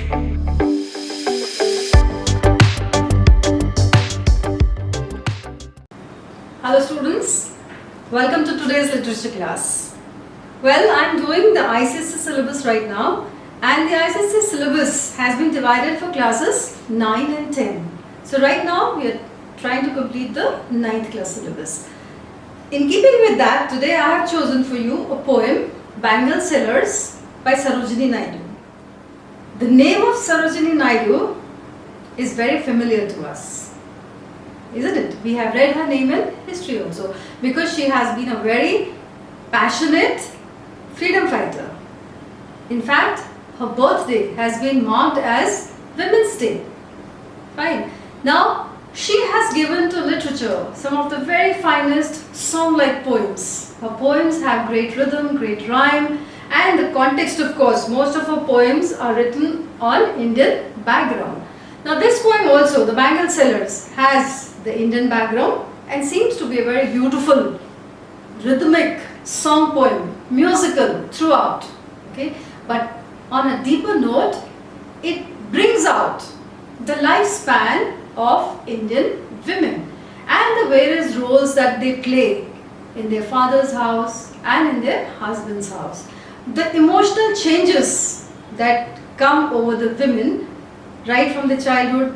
Hello students, welcome to today's literature class. Well, I am doing the ICSE syllabus right now, and the ICSE syllabus has been divided for classes 9 and 10. So right now we are trying to complete the 9th class syllabus. In keeping with that, today I have chosen for you a poem, Bangle Sellers by Sarojini Naidu. The name of Sarojini Naidu is very familiar to us, isn't it? We have read her name in history also, because she has been a very passionate freedom fighter. In fact, her birthday has been marked as Women's Day. Fine. Now, she has given to literature some of the very finest song-like poems. Her poems have great rhythm, great rhyme, and the context, of course. Most of her poems are written on Indian background. Now, this poem also, The Bangle Sellers, has the Indian background and seems to be a very beautiful, rhythmic song poem, musical throughout. Okay, but on a deeper note, it brings out the lifespan of Indian women and the various roles that they play in their father's house and in their husband's house. The emotional changes that come over the women right from the childhood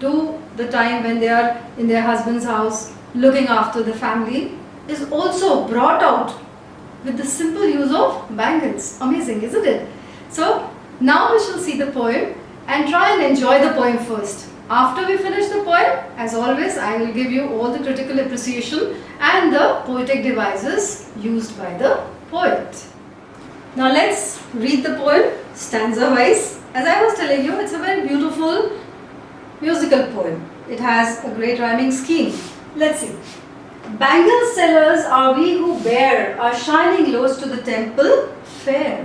to the time when they are in their husband's house looking after the family is also brought out with the simple use of bangles. Amazing, isn't it? So now we shall see the poem and try and enjoy the poem first. After we finish the poem, as always, I will give you all the critical appreciation and the poetic devices used by the poet. Now let's read the poem stanza wise. As I was telling you, it's a very beautiful musical poem. It has a great rhyming scheme. Let's see. Bangle sellers are we who bear our shining loads to the temple fair.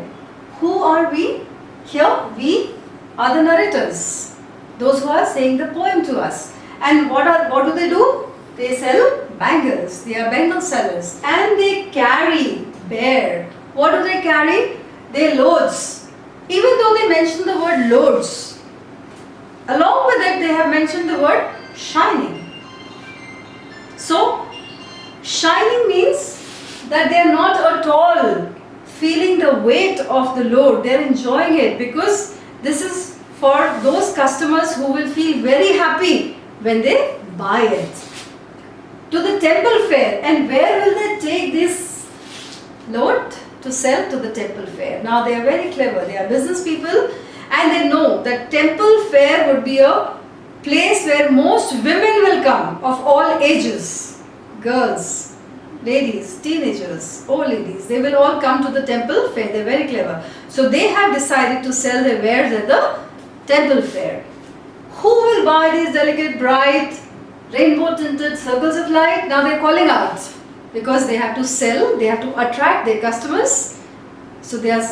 Who are we? Here we are the narrators, those who are saying the poem to us. And what do they do? They sell bangles. They are bangle sellers, and they bear. What do they carry? Their loads. Even though they mention the word loads, along with it they have mentioned the word shining. So, shining means that they are not at all feeling the weight of the load. They are enjoying it, because this is for those customers who will feel very happy when they buy it. To the temple fair. And where will they take this load? To sell to the temple fair. Now they are very clever. They are business people, and they know that temple fair would be a place where most women will come of all ages. Girls, ladies, teenagers, old ladies, they will all come to the temple fair. They are very clever. So they have decided to sell their wares at the temple fair. Who will buy these delicate, bright, rainbow tinted circles of light? Now they are calling out, because they have to sell, they have to attract their customers. So they are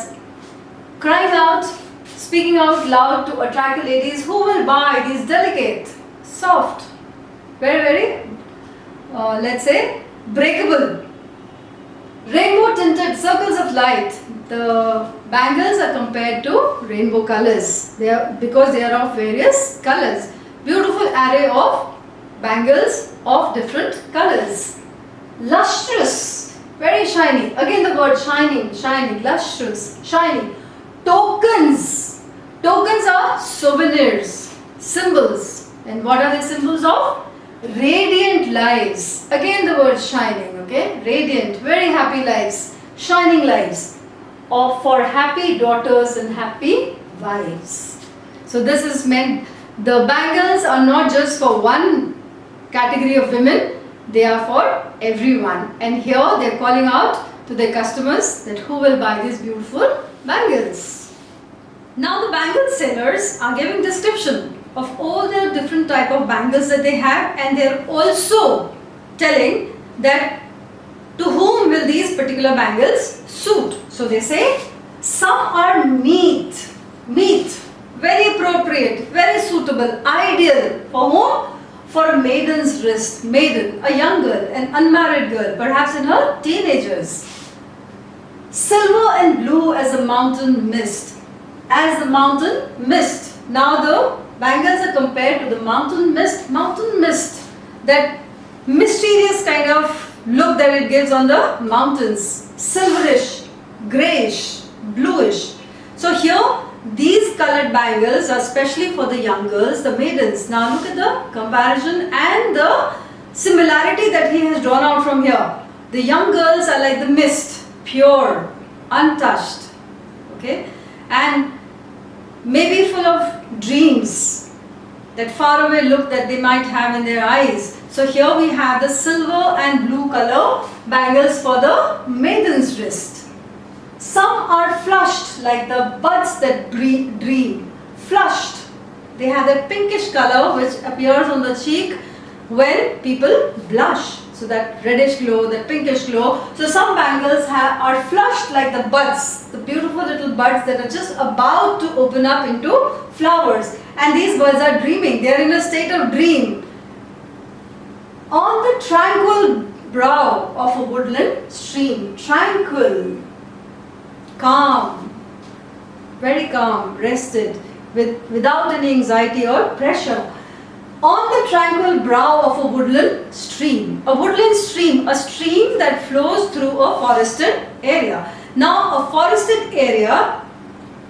crying out, speaking out loud to attract the ladies. Who will buy these delicate, soft, very, let's say, breakable, rainbow tinted circles of light? The bangles are compared to rainbow colors. Because they are of various colors. Beautiful array of bangles of different colors. Lustrous, very shiny. Again the word shining, lustrous, shiny. Tokens. Tokens are souvenirs, symbols. And what are the symbols of? Radiant lives. Again the word shining, okay? Radiant, very happy lives, shining lives. Or for happy daughters and happy wives. So this is meant, the bangles are not just for one category of women, they are for everyone. And here they are calling out to their customers that who will buy these beautiful bangles. Now the bangle sellers are giving description of all the different type of bangles that they have, and they are also telling that to whom will these particular bangles suit. So they say some are meet, very appropriate, very suitable, ideal. For whom? For a maiden's wrist. Maiden, a young girl, an unmarried girl, perhaps in her teenagers. Silver and blue as a mountain mist. As the mountain mist. Now the bangles are compared to the mountain mist, that mysterious kind of look that it gives on the mountains, silverish, greyish, bluish. So here these colored bangles are especially for the young girls, the maidens. Now look at the comparison and the similarity that he has drawn out from here. The young girls are like the mist, pure, untouched, okay, and maybe full of dreams, that faraway look that they might have in their eyes. So here we have the silver and blue color bangles for the maiden's wrist. Some are flushed like the buds that dream. Flushed. They have that pinkish color which appears on the cheek when people blush. So that reddish glow, that pinkish glow. So some bangles are flushed like the buds, the beautiful little buds that are just about to open up into flowers. And these buds are dreaming. They are in a state of dream. On the tranquil brow of a woodland stream, tranquil, calm, very calm, rested, without any anxiety or pressure. On the tranquil brow of a woodland stream, a stream that flows through a forested area. Now a forested area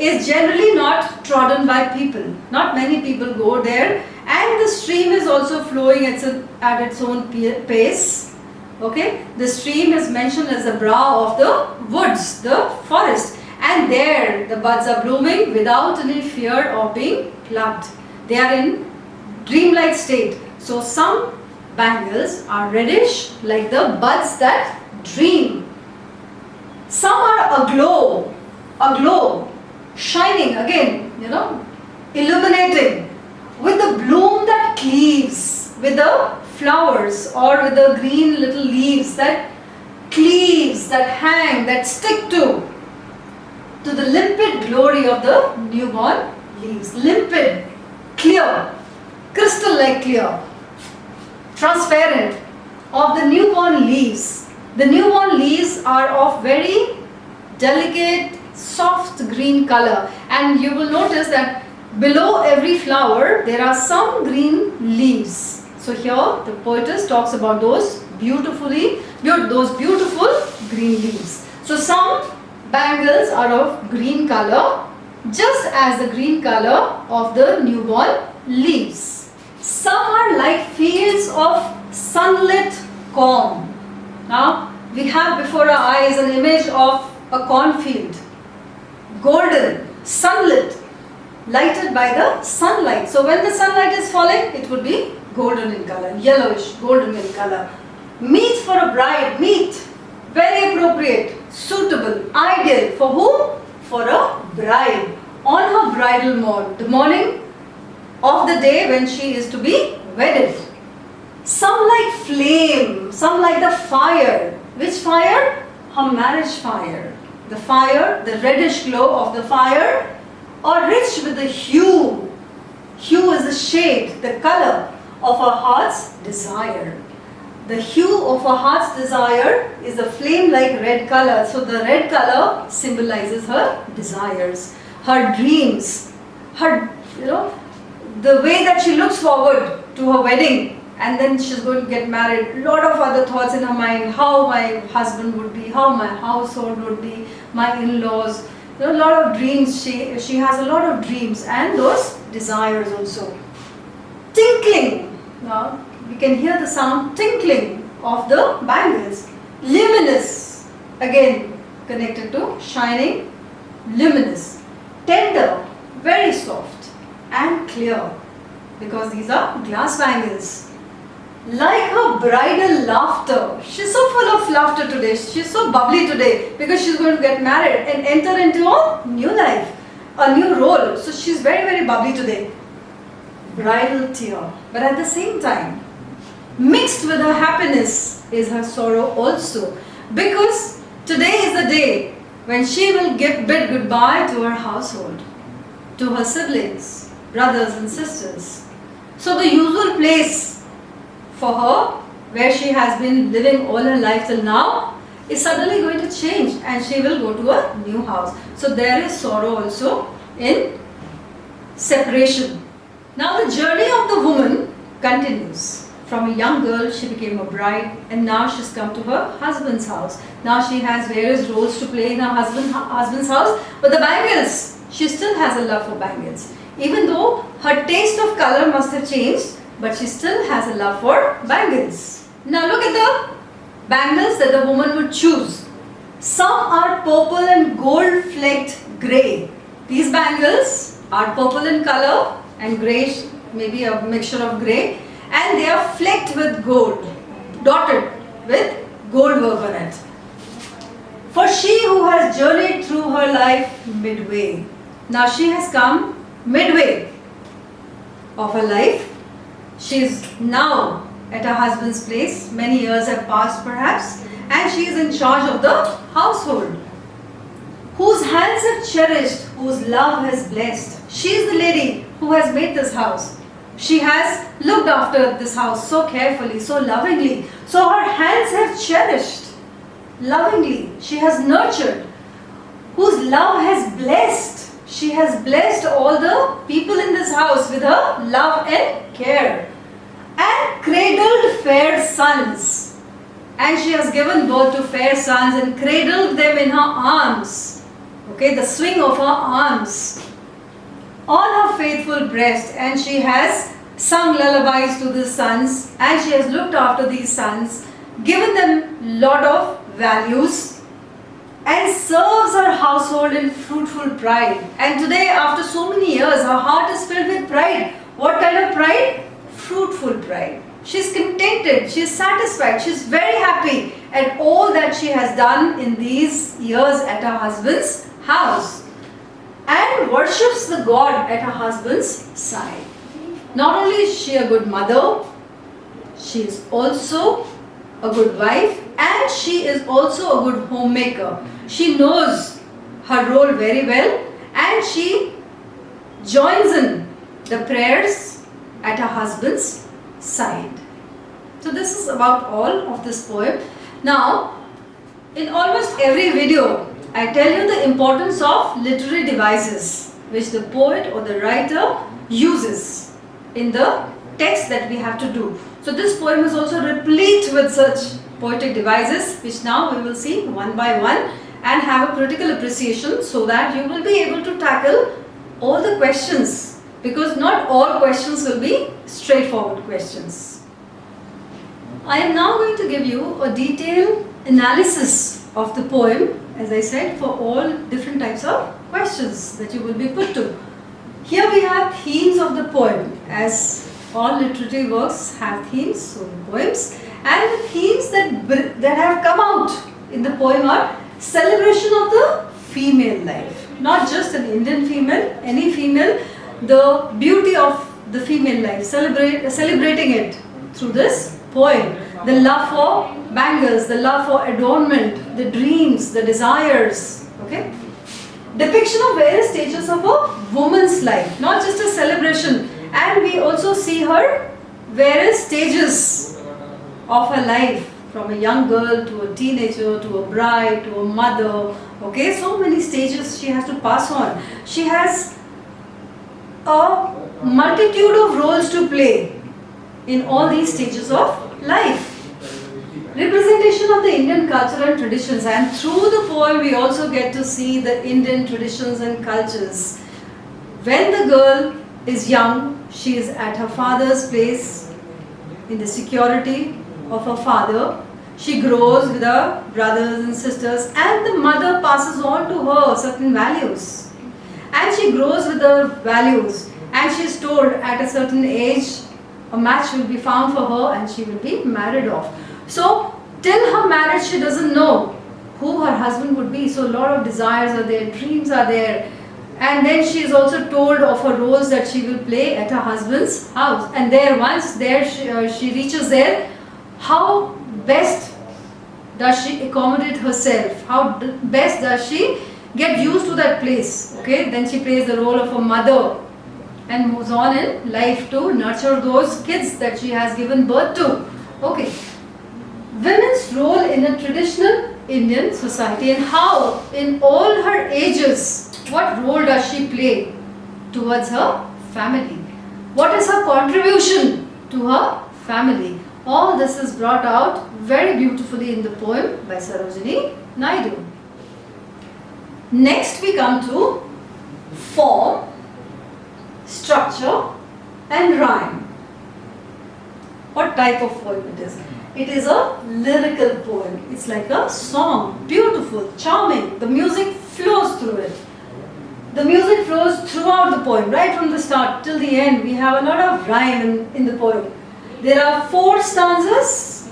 is generally not trodden by people. Not many people go there, and the stream is also flowing at its own pace. Okay, the stream is mentioned as the brow of the woods, the forest, and there the buds are blooming without any fear of being plucked. They are in dreamlike state. So some bangles are reddish like the buds that dream. Some are aglow, shining again, illuminating, with the bloom that cleaves, with the flowers or with the green little leaves that cleaves, that hang, that stick to the limpid glory of the newborn leaves. Limpid, clear, crystal-like clear, transparent, of the newborn leaves. The newborn leaves are of very delicate, soft green color, and you will notice that below every flower there are some green leaves. So here the poetess talks about those beautiful green leaves. So some bangles are of green color, just as the green color of the newborn leaves. Some are like fields of sunlit corn. Now we have before our eyes an image of a cornfield, golden, sunlit, lighted by the sunlight. So when the sunlight is falling, it would be golden in color, yellowish, golden in color. Meet for a bride, meet, very appropriate, suitable, ideal. For whom? For a bride, on her bridal morn, the morning of the day when she is to be wedded. Some like flame, some like the fire. Which fire? Her marriage fire. The fire, the reddish glow of the fire, or rich with the hue. Hue is the shade, the color of her heart's desire. The hue of her heart's desire is a flame-like red color. So the red color symbolizes her desires, her dreams, her, the way that she looks forward to her wedding, and then she's going to get married. A lot of other thoughts in her mind, how my husband would be, how my household would be, my in-laws. There are a lot of dreams. She has a lot of dreams and those desires also. Tinkling. Now we can hear the sound tinkling of the bangles. Luminous. Again connected to shining. Luminous. Tender. Very soft and clear, because these are glass bangles. Like her bridal laughter. She's so full of laughter today. She's so bubbly today because she's going to get married and enter into a new life, a new role. So she's very, very bubbly today. Bridal tear. But at the same time, mixed with her happiness is her sorrow also. Because today is the day when she will bid goodbye to her household, to her siblings, brothers and sisters. So the usual place for her, where she has been living all her life till now, is suddenly going to change, and she will go to a new house. So there is sorrow also in separation. Now the journey of the woman continues. From a young girl, she became a bride, and now she's come to her husband's house. Now she has various roles to play in her husband's house, but the bangles, she still has a love for bangles. Even though her taste of color must have changed, but she still has a love for bangles. Now look at the bangles that the woman would choose. Some are purple and gold flecked grey. These bangles are purple in color and grey, maybe a mixture of grey, and they are flecked with gold, dotted with gold work on it. For she who has journeyed through her life midway. Now she has come midway of her life. She is now at her husband's place. Many years have passed perhaps, and she is in charge of the household. Whose hands have cherished, whose love has blessed. She is the lady who has made this house. She has looked after this house so carefully, so lovingly. So her hands have cherished lovingly. She has nurtured. Whose love has blessed. She has blessed all the people in this house with her love and care. And cradled fair sons. And she has given birth to fair sons and cradled them in her arms. Okay, the swing of her arms on her faithful breast, and she has sung lullabies to the sons, and she has looked after these sons, given them lot of values, and serves her household in fruitful pride. And today, after so many years, her heart is filled with pride. What kind of pride? Fruitful pride. She is contented, she is satisfied, she is very happy at all that she has done in these years at her husband's house, and worships the God at her husband's side. Not only is she a good mother, she is also a good wife, and she is also a good homemaker. She knows her role very well, and she joins in the prayers at her husband's side. So this is about all of this poem. Now, in almost every video, I tell you the importance of literary devices which the poet or the writer uses in the text that we have to do. So this poem is also replete with such poetic devices, which now we will see one by one and have a critical appreciation, so that you will be able to tackle all the questions, because not all questions will be straightforward questions. I am now going to give you a detailed analysis of the poem, as I said, for all different types of questions that you will be put to. Here we have themes of the poem, as all literary works have themes, so poems, and the themes that have come out in the poem are celebration of the female life, not just an Indian female, any female, the beauty of the female life, celebrating it through this poem. The love for bangles, the love for adornment, the dreams, the desires, okay? Depiction of various stages of a woman's life, not just a celebration. And we also see her various stages of her life, from a young girl to a teenager to a bride to a mother, okay? So many stages she has to pass on. She has a multitude of roles to play in all these stages of life. Representation of the Indian culture and traditions, and through the poem we also get to see the Indian traditions and cultures. When the girl is young, she is at her father's place in the security of her father. She grows with her brothers and sisters, and the mother passes on to her certain values. And she grows with her values, and she is told at a certain age a match will be found for her and she will be married off. So till her marriage she doesn't know who her husband would be. So a lot of desires are there, dreams are there. And then she is also told of her roles that she will play at her husband's house. And there, once there she reaches there, how best does she accommodate herself? How best does she get used to that place? Okay, then she plays the role of a mother and moves on in life to nurture those kids that she has given birth to. Okay, women's role in a traditional Indian society, and how in all her ages, what role does she play towards her family. What is her contribution to her family? All this is brought out very beautifully in the poem by Sarojini Naidu. Next we come to form, structure and rhyme. What type of poem it is? It is a lyrical poem. It's like a song, beautiful, charming. The music flows through it. The music flows throughout the poem, right from the start till the end. We have a lot of rhyme in the poem. There are 4 stanzas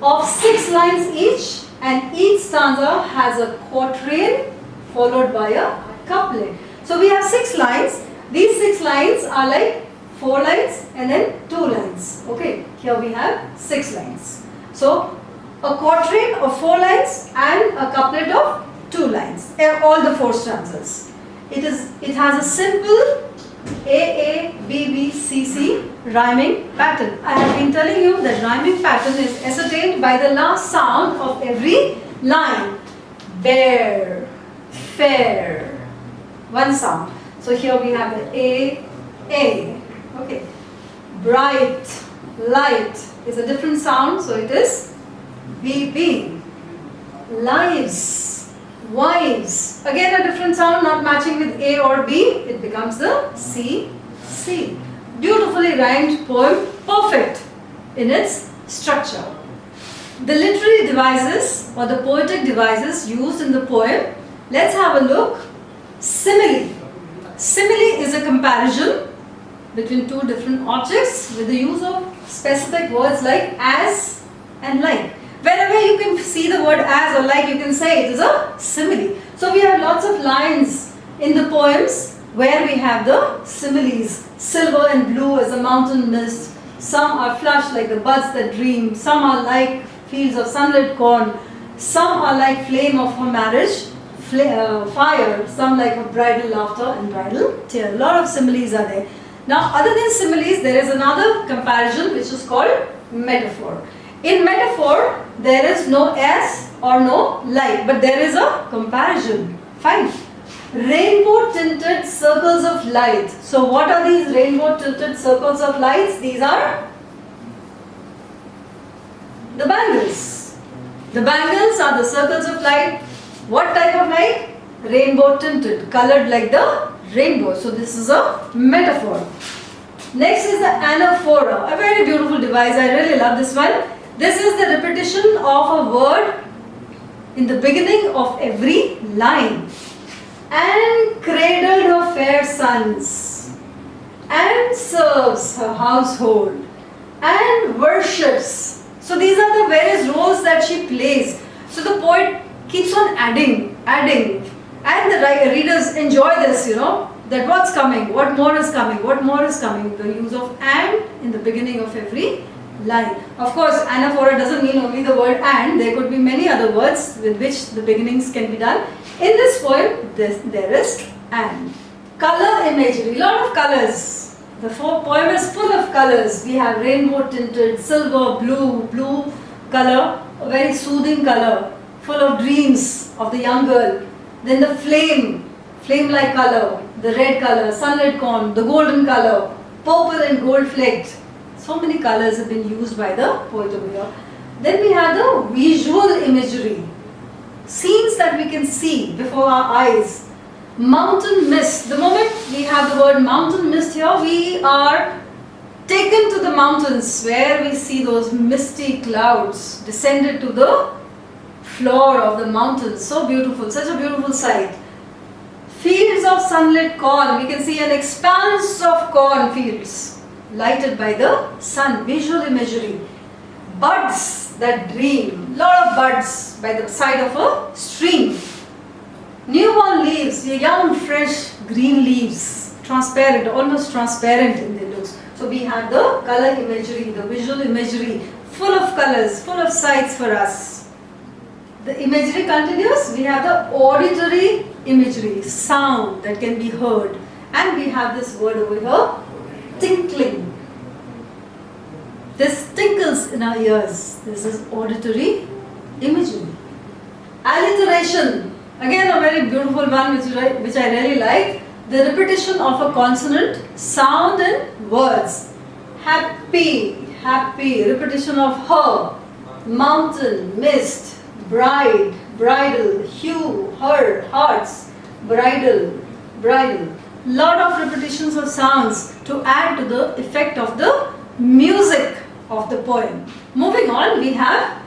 of 6 lines each, and each stanza has a quatrain followed by a couplet. So we have 6 lines. These 6 lines are like 4 lines and then 2 lines. Okay, here we have 6 lines. So a quatrain of 4 lines and a couplet of 2 lines. All the 4 stanzas. It has a simple AABBCC rhyming pattern. I have been telling you that rhyming pattern is ascertained by the last sound of every line. Bear, fair, one sound. So here we have the A. Okay. Bright, light is a different sound, so it is B. Lives, wives, again a different sound, not matching with A or B, it becomes the C. Beautifully rhymed poem, perfect in its structure. The literary devices or the poetic devices used in the poem, let's have a look. Simile. Simile is a comparison between 2 different objects with the use of specific words like as and like. Wherever you can see the word as or like, you can say it is a simile. So we have lots of lines in the poems where we have the similes. Silver and blue as a mountain mist. Some are flushed like the buds that dream. Some are like fields of sunlit corn. Some are like flame of her marriage, fire. Some like her bridal laughter and bridal tear. A lot of similes are there. Now, other than similes, there is another comparison which is called metaphor. In metaphor, there is no as or no like, but there is a comparison. Fine. Rainbow tinted circles of light. So, what are these rainbow tinted circles of lights? These are the bangles. The bangles are the circles of light. What type of light? Rainbow tinted, colored like the rainbow. So this is a metaphor. Next is the anaphora, a very beautiful device. I really love this one. This is the repetition of a word in the beginning of every line. And cradled her fair sons, and serves her household, and worships. So these are the various roles that she plays. So the poet keeps on adding. And the readers enjoy this, that what's coming, what more is coming. The use of and in the beginning of every line. Of course, anaphora doesn't mean only the word and. There could be many other words with which the beginnings can be done. In this poem, there is and. Color imagery, a lot of colors. The poem is full of colors. We have rainbow tinted, silver, blue color, a very soothing color, full of dreams of the young girl. Then the flame-like color, the red color, sunlit corn, the golden color, purple and gold flecked. So many colors have been used by the poet over here. Then we have the visual imagery. Scenes that we can see before our eyes. Mountain mist. The moment we have the word mountain mist here, we are taken to the mountains where we see those misty clouds descended to the floor of the mountains. So beautiful, such a beautiful sight. Fields of sunlit corn. We can see an expanse of corn fields lighted by the sun. Visual imagery. Buds that dream. Lot of buds by the side of a stream. Newborn leaves, young fresh green leaves. Transparent, almost transparent in their looks. So we have the color imagery, the visual imagery, full of colors, full of sights for us. The imagery continues. We have the auditory imagery, sound that can be heard. And we have this word over here, tinkling. This tinkles in our ears. This is auditory imagery. Alliteration. Again a very beautiful one which I really like. the repetition of a consonant sound in words. Happy, happy, repetition of her, mountain, mist, bride, bridal, hue, her, hearts, bridal, bridal. Lot of repetitions of sounds to add to the effect of the music of the poem. Moving on, we have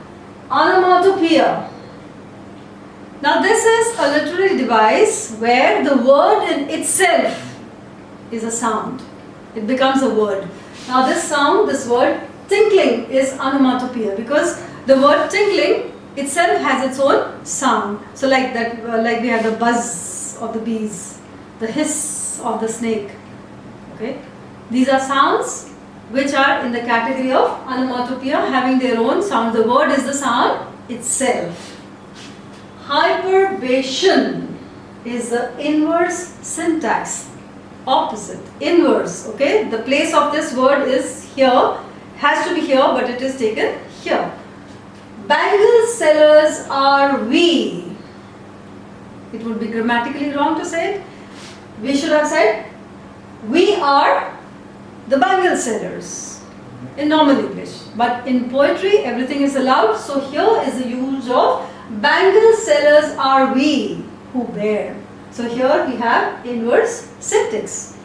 Animatopia. Now this is a literary device where the word in itself is a sound. It becomes a word. Now this sound, this word tinkling is Animatopia because the word tinkling itself has its own sound. So like that, like we have the buzz of the bees, the hiss of the snake. Okay, these are sounds which are in the category of Animatopia, having their own sound. The word is the sound itself. Hyperbation is the inverse syntax, opposite, inverse. Okay, the place of this word is here, has to be here, but it is taken here. Bangle sellers are we. It would be grammatically wrong to say it. We should have said we are the bangle sellers in normal English. But in poetry everything is allowed. So here is the use of bangle sellers are we who bear. So here we have inverse syntax.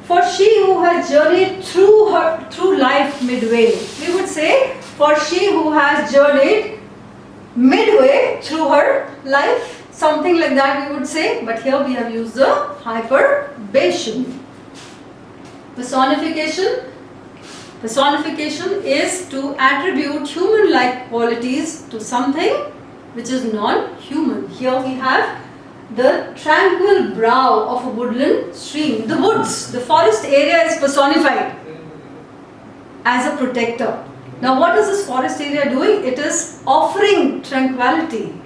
For she who has journeyed through life midway. We would say for she who has journeyed midway through her life. Something like that we would say. But here we have used the hyperbation. Personification. Personification is to attribute human-like qualities to something which is non-human. Here we have the tranquil brow of a woodland stream. The woods, the forest area is personified as a protector. Now what is this forest area doing? It is offering tranquility.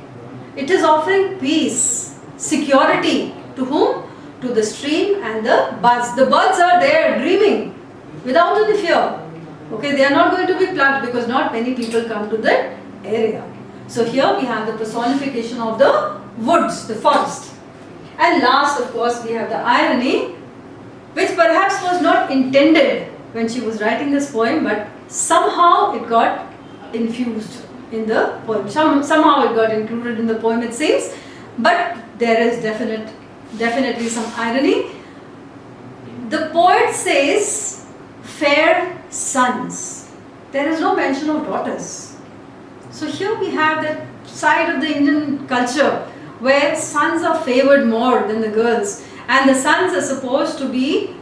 It is offering peace, security to whom? To the stream and the birds. The birds are there dreaming without any fear. Okay, they are not going to be plucked because not many people come to that area. So here we have the personification of the woods, the forest. And last, of course, we have the irony, which perhaps was not intended when she was writing this poem, but somehow it got infused in the poem. Somehow it got included in the poem, it seems. But there is definitely some irony. The poet says, fair sons. There is no mention of daughters. So here we have that side of the Indian culture where sons are favored more than the girls, and the sons are supposed to be,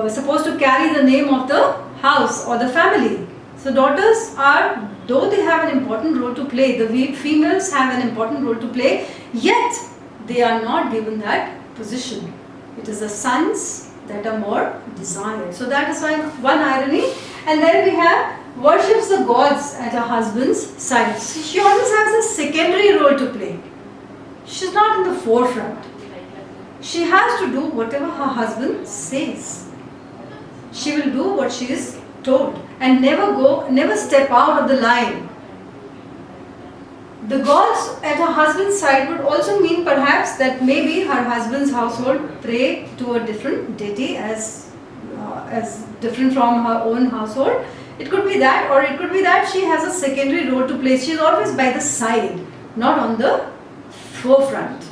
supposed to carry the name of the house or the family. So daughters are, though they have an important role to play, the females have an important role to play, yet they are not given that position. It is the sons that are more desired. So that is one irony. And then we have worships the gods at her husband's side. So she always has a secondary role to play. She's not in the forefront. She has to do whatever her husband says. She will do what she is told and never step out of the line. The gods at her husband's side would also mean perhaps that maybe her husband's household pray to a different deity as different from her own household. It could be that, or it could be that she has a secondary role to play. She is always by the side, not on the forefront.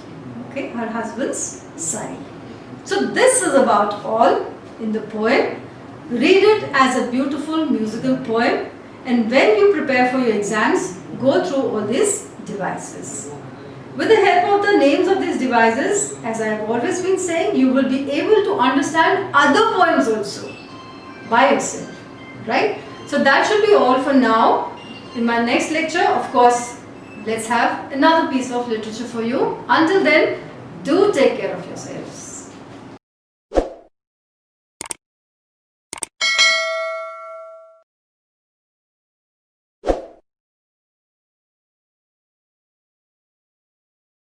Okay, her husband's side. So this is about all in the poem. Read it as a beautiful musical poem, and when you prepare for your exams, go through all these devices. With the help of the names of these devices, as I have always been saying, you will be able to understand other poems also by itself, right? So that should be all for now. In my next lecture, of course, let's have another piece of literature for you. Until then, do take care of yourselves.